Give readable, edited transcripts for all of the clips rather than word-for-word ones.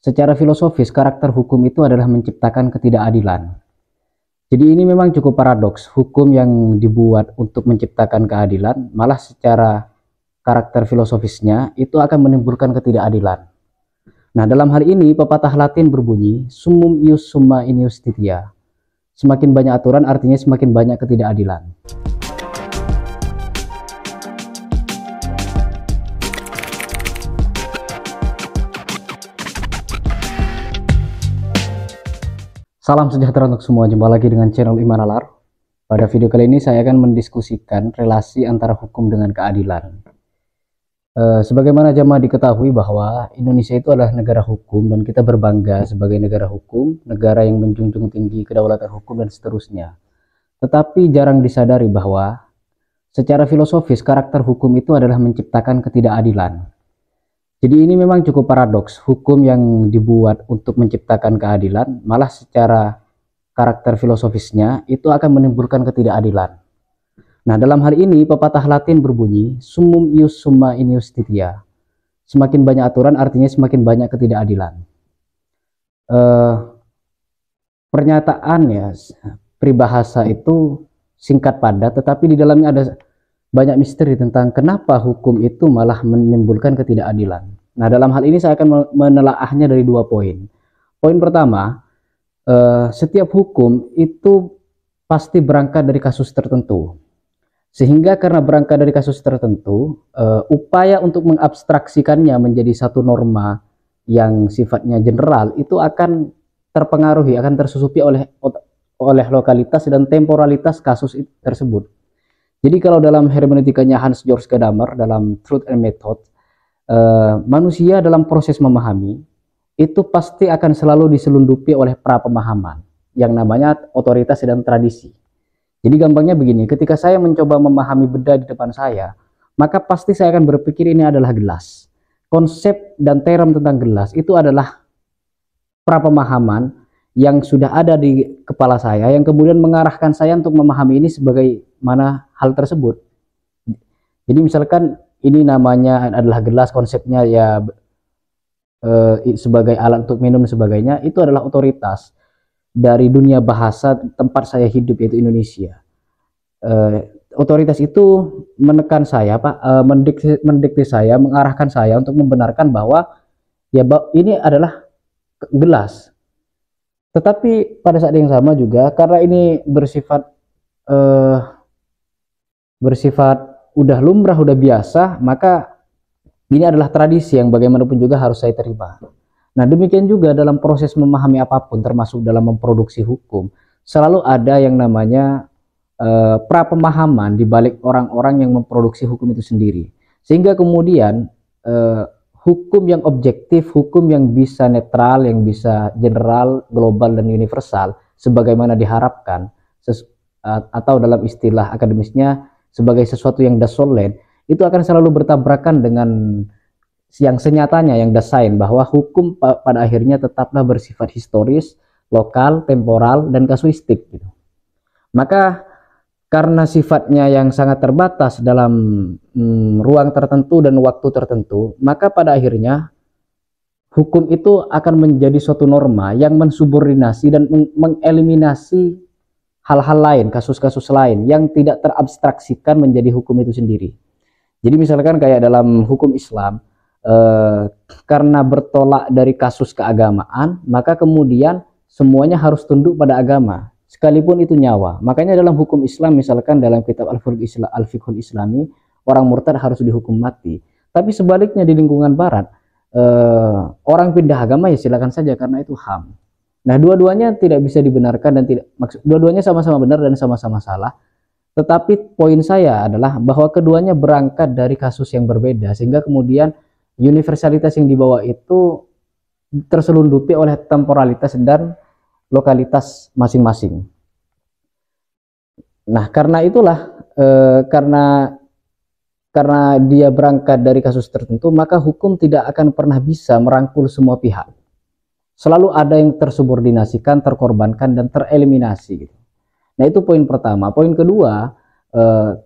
Secara filosofis, karakter hukum itu adalah menciptakan ketidakadilan. Jadi ini memang cukup paradoks, hukum yang dibuat untuk menciptakan keadilan, malah secara karakter filosofisnya itu akan menimbulkan ketidakadilan. Nah, dalam hal ini pepatah Latin berbunyi, summum ius summa in justitia. Semakin banyak aturan artinya semakin banyak ketidakadilan. Salam sejahtera untuk semua, jumpa lagi dengan channel Iman Nalar. Pada video kali ini saya akan mendiskusikan relasi antara hukum dengan keadilan. Sebagaimana jamaah diketahui bahwa Indonesia itu adalah negara hukum dan kita berbangga sebagai negara hukum, negara yang menjunjung tinggi kedaulatan hukum dan seterusnya. Tetapi jarang disadari bahwa secara filosofis karakter hukum itu adalah menciptakan ketidakadilan. Jadi ini memang cukup paradoks, hukum yang dibuat untuk menciptakan keadilan, malah secara karakter filosofisnya itu akan menimbulkan ketidakadilan. Nah, dalam hal ini pepatah Latin berbunyi, summum ius summa in justitia. Semakin banyak aturan artinya semakin banyak ketidakadilan. Pernyataan ya, peribahasa itu singkat padat, tetapi di dalamnya ada banyak misteri tentang kenapa hukum itu malah menimbulkan ketidakadilan. Nah, dalam hal ini saya akan menelaahnya dari dua poin. Poin pertama, setiap hukum itu pasti berangkat dari kasus tertentu. Sehingga karena berangkat dari kasus tertentu, upaya untuk mengabstraksikannya menjadi satu norma yang sifatnya general itu akan terpengaruhi, akan tersusupi oleh lokalitas dan temporalitas kasus tersebut. Jadi kalau dalam hermeneutikanya Hans Georg Gadamer dalam Truth and Method, manusia dalam proses memahami itu pasti akan selalu diselundupi oleh pra-pemahaman yang namanya otoritas dan tradisi. Jadi gampangnya begini, ketika saya mencoba memahami benda di depan saya, maka pasti saya akan berpikir ini adalah gelas. Konsep dan term tentang gelas itu adalah pra-pemahaman yang sudah ada di kepala saya, yang kemudian mengarahkan saya untuk memahami ini sebagai mana hal tersebut. Jadi misalkan ini namanya adalah gelas, konsepnya ya sebagai alat untuk minum dan sebagainya, itu adalah otoritas dari dunia bahasa tempat saya hidup, yaitu Indonesia. Otoritas itu menekan saya, mendikte saya, mengarahkan saya untuk membenarkan bahwa ya ini adalah gelas. Tetapi pada saat yang sama juga, karena ini bersifat udah lumrah, udah biasa, maka ini adalah tradisi yang bagaimanapun juga harus saya terima. Nah, demikian juga dalam proses memahami apapun, termasuk dalam memproduksi hukum, selalu ada yang namanya pra-pemahaman di balik orang-orang yang memproduksi hukum itu sendiri. Sehingga kemudian hukum yang objektif, hukum yang bisa netral, yang bisa general, global, dan universal, sebagaimana diharapkan, atau dalam istilah akademisnya sebagai sesuatu yang dasolen, itu akan selalu bertabrakan dengan yang senyatanya, yang dasain, bahwa hukum pada akhirnya tetaplah bersifat historis, lokal, temporal, dan kasuistik gitu. Maka karena sifatnya yang sangat terbatas dalam ruang tertentu dan waktu tertentu, maka pada akhirnya hukum itu akan menjadi suatu norma yang mensubordinasi dan mengeliminasi hal-hal lain, kasus-kasus lain yang tidak terabstraksikan menjadi hukum itu sendiri. Jadi misalkan kayak dalam hukum Islam, karena bertolak dari kasus keagamaan, maka kemudian semuanya harus tunduk pada agama, sekalipun itu nyawa. Makanya dalam hukum Islam, misalkan dalam kitab Al-Fiqhul Islami, orang murtad harus dihukum mati. Tapi sebaliknya di lingkungan barat, orang pindah agama ya silakan saja karena itu HAM. Nah, dua-duanya tidak bisa dibenarkan dan dua-duanya sama-sama benar dan sama-sama salah. Tetapi poin saya adalah bahwa keduanya berangkat dari kasus yang berbeda, sehingga kemudian universalitas yang dibawa itu terselundupi oleh temporalitas dan lokalitas masing-masing. Nah, karena itulah karena dia berangkat dari kasus tertentu, maka hukum tidak akan pernah bisa merangkul semua pihak. Selalu ada yang tersubordinasikan, terkorbankan, dan tereliminasi gitu. Nah, itu poin pertama. Poin kedua,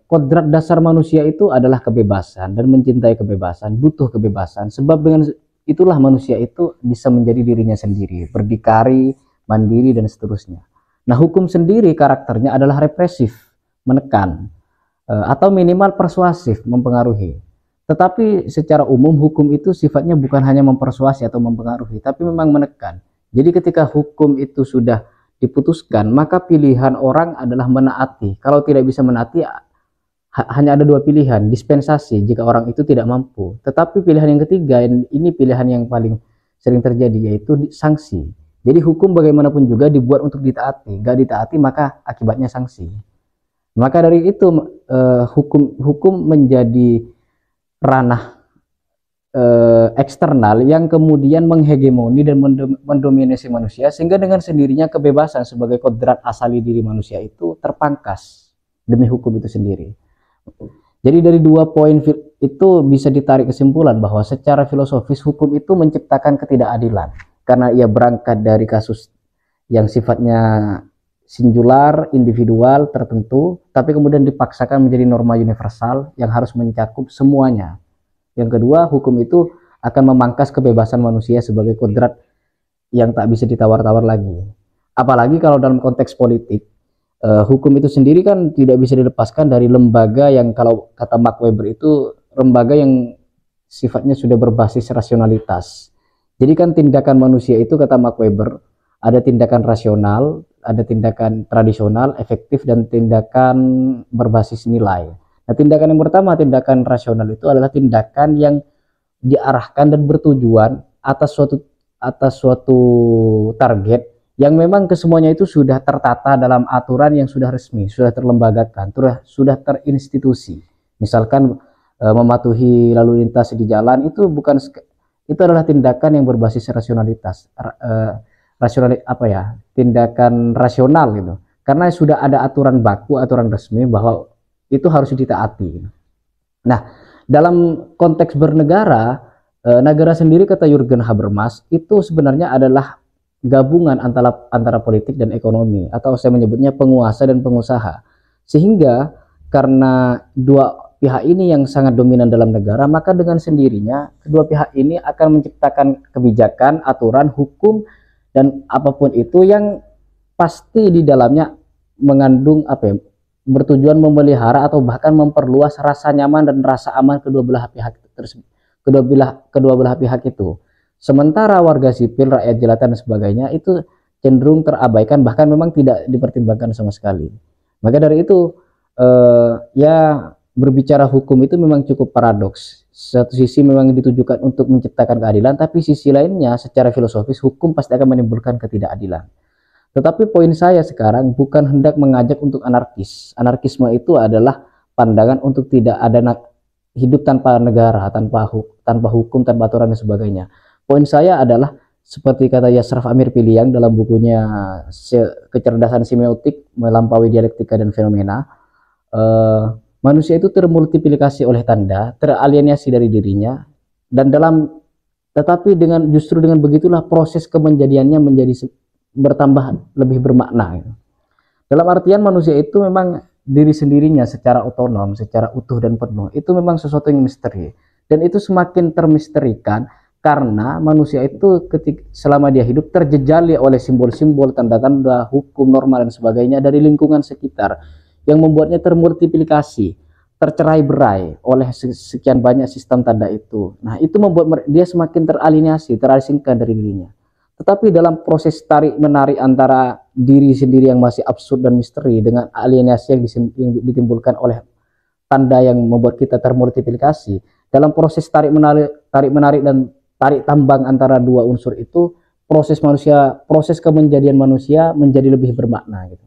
kodrat dasar manusia itu adalah kebebasan dan mencintai kebebasan, butuh kebebasan. Sebab dengan itulah manusia itu bisa menjadi dirinya sendiri, berdikari, mandiri, dan seterusnya. Nah, hukum sendiri karakternya adalah represif, menekan, atau minimal persuasif, mempengaruhi. Tetapi secara umum hukum itu sifatnya bukan hanya mempersuasi atau mempengaruhi, tapi memang menekan. Jadi ketika hukum itu sudah diputuskan, maka pilihan orang adalah menaati. Kalau tidak bisa menaati, hanya ada dua pilihan, dispensasi jika orang itu tidak mampu. Tetapi pilihan yang ketiga, ini pilihan yang paling sering terjadi, yaitu sanksi. Jadi hukum bagaimanapun juga dibuat untuk ditaati, gak ditaati maka akibatnya sanksi. Maka dari itu hukum menjadi ranah eksternal yang kemudian menghegemoni dan mendominasi manusia, sehingga dengan sendirinya kebebasan sebagai kodrat asali diri manusia itu terpangkas demi hukum itu sendiri. Jadi dari dua poin itu bisa ditarik kesimpulan bahwa secara filosofis hukum itu menciptakan ketidakadilan karena ia berangkat dari kasus yang sifatnya singular, individual, tertentu, tapi kemudian dipaksakan menjadi norma universal yang harus mencakup semuanya. Yang kedua, hukum itu akan memangkas kebebasan manusia sebagai kodrat yang tak bisa ditawar-tawar lagi. Apalagi kalau dalam konteks politik, hukum itu sendiri kan tidak bisa dilepaskan dari lembaga yang kalau kata Max Weber itu lembaga yang sifatnya sudah berbasis rasionalitas. Jadi kan tindakan manusia itu kata Max Weber ada tindakan rasional, ada tindakan tradisional, efektif, dan tindakan berbasis nilai. Nah, tindakan yang pertama, tindakan rasional itu adalah tindakan yang diarahkan dan bertujuan atas suatu target yang memang kesemuanya itu sudah tertata dalam aturan yang sudah resmi, sudah terlembagakan, sudah terinstitusi. Misalkan mematuhi lalu lintas di jalan itu adalah tindakan yang berbasis rasionalitas, tindakan rasional gitu. Karena sudah ada aturan baku, aturan resmi bahwa itu harus ditaati. Nah, dalam konteks bernegara, negara sendiri kata Jürgen Habermas itu sebenarnya adalah gabungan antara politik dan ekonomi, atau saya menyebutnya penguasa dan pengusaha. Sehingga karena dua pihak ini yang sangat dominan dalam negara, maka dengan sendirinya kedua pihak ini akan menciptakan kebijakan, aturan, hukum, dan apapun itu yang pasti di dalamnya mengandung bertujuan memelihara atau bahkan memperluas rasa nyaman dan rasa aman kedua belah pihak itu. Sementara warga sipil, rakyat jelata dan sebagainya itu cenderung terabaikan, bahkan memang tidak dipertimbangkan sama sekali. Maka dari itu berbicara hukum itu memang cukup paradoks. Satu sisi memang ditujukan untuk menciptakan keadilan, tapi sisi lainnya secara filosofis hukum pasti akan menimbulkan ketidakadilan. Tetapi poin saya sekarang bukan hendak mengajak untuk anarkis. Anarkisme itu adalah pandangan untuk tidak ada hidup tanpa negara, tanpa hukum, tanpa aturan dan sebagainya. Poin saya adalah seperti kata Yasraf Amir Piliang dalam bukunya Kecerdasan Semiotik Melampaui Dialektika dan Fenomena, manusia itu termultiplikasi oleh tanda, teralienasi dari dirinya, dan tetapi justru dengan begitulah proses kemenjadiannya menjadi bertambah lebih bermakna. Dalam artian manusia itu memang diri sendirinya secara otonom, secara utuh dan penuh, itu memang sesuatu yang misteri, dan itu semakin termisterikan karena manusia itu selama dia hidup terjejali oleh simbol-simbol, tanda-tanda, hukum, norma dan sebagainya dari lingkungan sekitar yang membuatnya termultiplikasi, tercerai-berai oleh sekian banyak sistem tanda itu. Nah, itu membuat dia semakin teralienasi, terasingkan dari dirinya. Tetapi dalam proses tarik-menarik antara diri sendiri yang masih absurd dan misteri dengan alienasi yang ditimbulkan oleh tanda yang membuat kita termultiplikasi, dalam proses tarik-menarik dan tarik tambang antara dua unsur itu, proses kemenjadian manusia menjadi lebih bermakna gitu.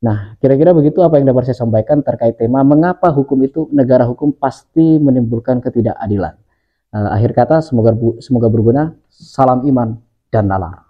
Nah, kira-kira begitu apa yang dapat saya sampaikan terkait tema mengapa hukum itu, negara hukum pasti menimbulkan ketidakadilan. Akhir kata, semoga berguna. Salam iman dan nalar.